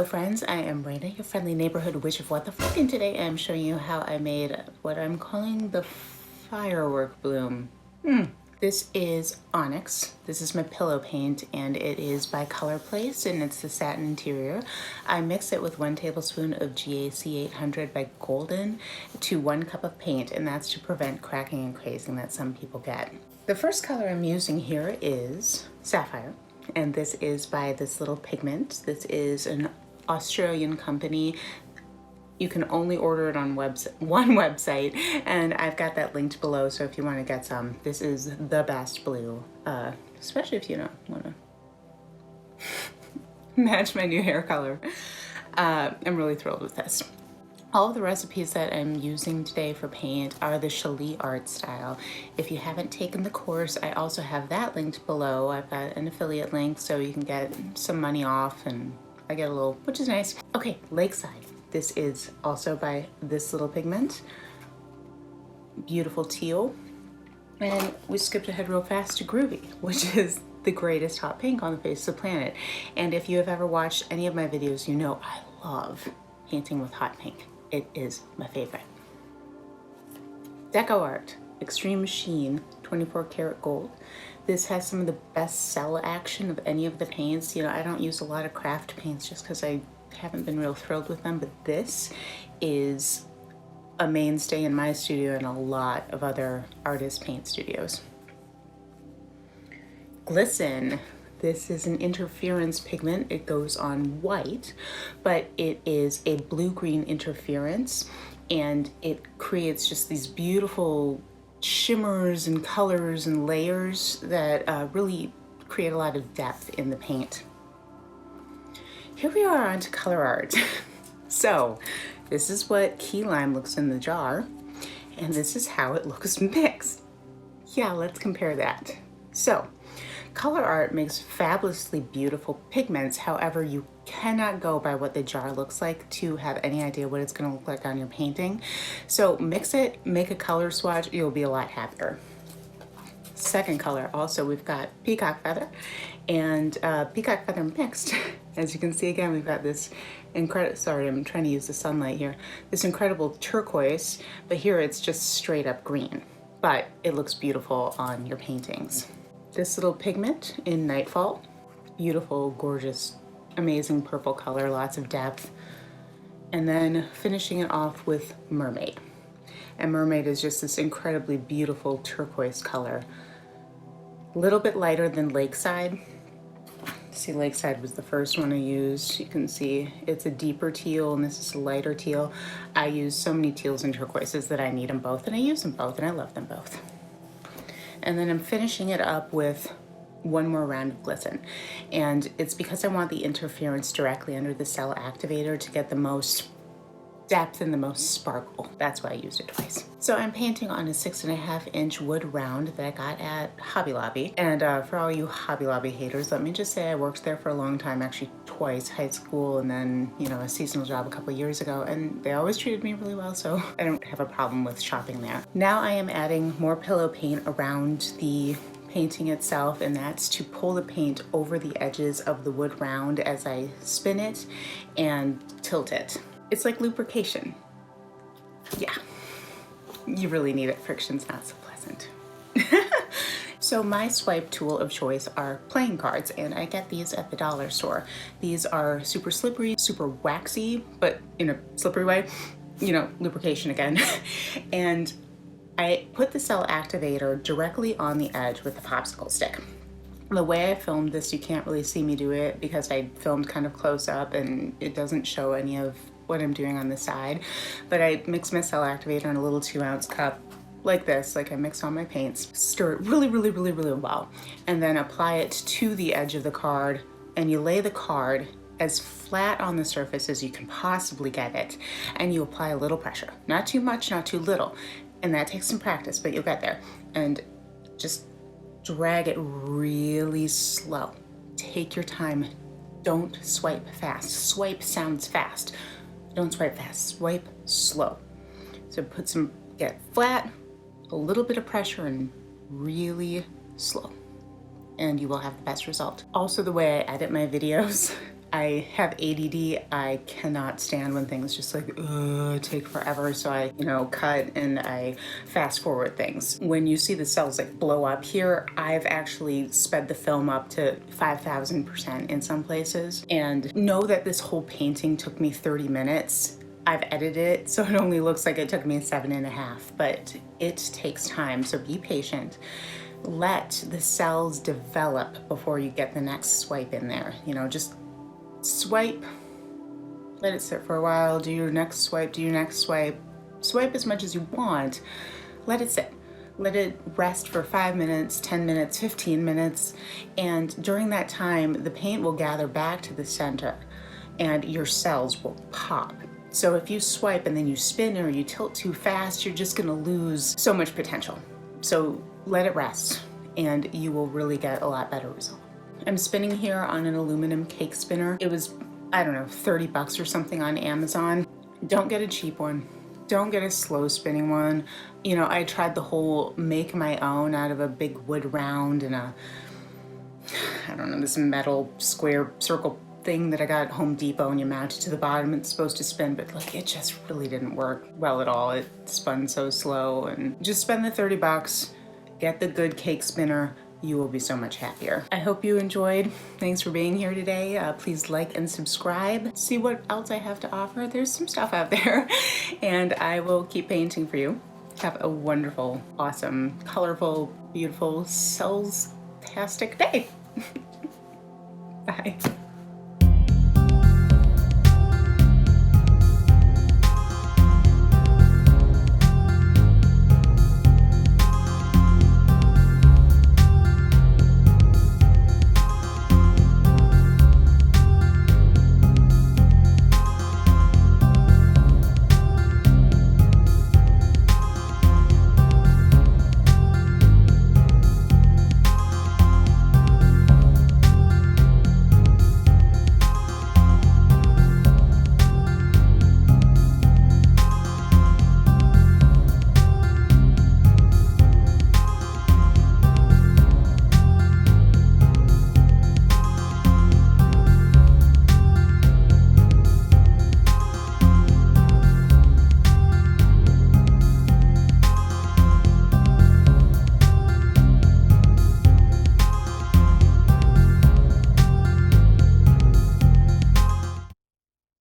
Hello friends, I am Raina, your friendly neighborhood witch of what the fuck, and today I'm showing you how I made what I'm calling the firework bloom. This is Onyx. This is my pillow paint and it is by ColorPlace and it's the satin interior. I mix it with 1 tablespoon of GAC-800 by Golden to 1 cup of paint, and that's to prevent cracking and crazing that some people get. The first color I'm using here is Sapphire, and this is by This Little Pigment. This is an Australian company. You can only order it on one website, and I've got that linked below, so if you want to get some, this is the best blue, especially if you don't want to match my new hair color. I'm really thrilled with this. All of the recipes that I'm using today for paint are the sheleeart style. If you haven't taken the course, I also have that linked below. I've got an affiliate link so you can get some money off, and I get a little, which is nice. Okay, Lakeside. This is also by This Little Pigment. Beautiful teal. And we skipped ahead real fast to Groovy, which is the greatest hot pink on the face of the planet. And if you have ever watched any of my videos, you know I love painting with hot pink. It is my favorite. DecoArt Extreme Sheen 24 karat gold. This has some of the best cell action of any of the paints. You know, I don't use a lot of craft paints just because I haven't been real thrilled with them, but this is a mainstay in my studio and a lot of other artist paint studios. Glisten. This is an interference pigment. It goes on white, but it is a blue-green interference, and it creates just these beautiful shimmers and colors and layers that really create a lot of depth in the paint. Here we are on to ColourArte. So this is what key lime looks in the jar, and this is how it looks mixed. Yeah, let's compare that. So ColourArte makes fabulously beautiful pigments. However, you cannot go by what the jar looks like to have any idea what it's going to look like on your painting. So mix it, make a color swatch, you'll be a lot happier. Second color, also we've got Peacock Feather and Peacock Feather mixed. As you can see, again, we've got this incredible, sorry, I'm trying to use the sunlight here, this incredible turquoise, but here it's just straight up green, but it looks beautiful on your paintings. This Little Pigment in Nightfall. Beautiful, gorgeous, amazing purple color, lots of depth. And then finishing it off with Mermaid. And Mermaid is just this incredibly beautiful turquoise color. A little bit lighter than Lakeside. See, Lakeside was the first one I used. You can see it's a deeper teal and this is a lighter teal. I use so many teals and turquoises that I need them both, and I use them both, and I love them both. And then I'm finishing it up with one more round of Glisten. And it's because I want the interference directly under the cell activator to get the most depth and the most sparkle. That's why I used it twice. So I'm painting on a 6.5 inch wood round that I got at Hobby Lobby. And for all you Hobby Lobby haters, let me just say I worked there for a long time, actually twice, high school and then, you know, a seasonal job a couple years ago, and they always treated me really well, so I don't have a problem with shopping there. Now I am adding more pillow paint around the painting itself, and that's to pull the paint over the edges of the wood round as I spin it and tilt it. It's like lubrication. Yeah, you really need it. Friction's not so pleasant. So my swipe tool of choice are playing cards, and I get these at the dollar store. These are super slippery, super waxy, but in a slippery way, you know, lubrication again. And I put the cell activator directly on the edge with the popsicle stick. The way I filmed this, you can't really see me do it because I filmed kind of close up and it doesn't show any of what I'm doing on the side, but I mix my cell activator in a little 2-ounce cup like this, like I mix all my paints, stir it really well, and then apply it to the edge of the card, and you lay the card as flat on the surface as you can possibly get it, and you apply a little pressure, not too much, not too little, and that takes some practice, but you'll get there, and just drag it really slow. Take your time. Don't swipe fast. Swipe sounds fast. Don't swipe fast, swipe slow. So get flat, a little bit of pressure, and really slow, and you will have the best result. Also, the way I edit my videos, I have ADD. I cannot stand when things just like take forever. So I, you know, cut and I fast forward things. When you see the cells like blow up here, I've actually sped the film up to 5,000% in some places. And know that this whole painting took me 30 minutes. I've edited it so it only looks like it took me 7.5, but it takes time, so be patient. Let the cells develop before you get the next swipe in there. You know, just swipe, let it sit for a while, do your next swipe, do your next swipe. Swipe as much as you want, let it sit. Let it rest for 5 minutes, 10 minutes, 15 minutes, and during that time, the paint will gather back to the center and your cells will pop. So if you swipe and then you spin or you tilt too fast, you're just gonna lose so much potential. So let it rest and you will really get a lot better result. I'm spinning here on an aluminum cake spinner. It was, I don't know, 30 bucks or something on Amazon. Don't get a cheap one. Don't get a slow spinning one. You know, I tried the whole make my own out of a big wood round and a, I don't know, this metal square circle thing that I got at Home Depot and you mount it to the bottom. It's supposed to spin, but like it just really didn't work well at all. It spun so slow, and just spend the 30 bucks, get the good cake spinner. You will be so much happier. I hope you enjoyed. Thanks for being here today. Please like and subscribe. See what else I have to offer. There's some stuff out there and I will keep painting for you. Have a wonderful, awesome, colorful, beautiful, cells-tastic day. Bye.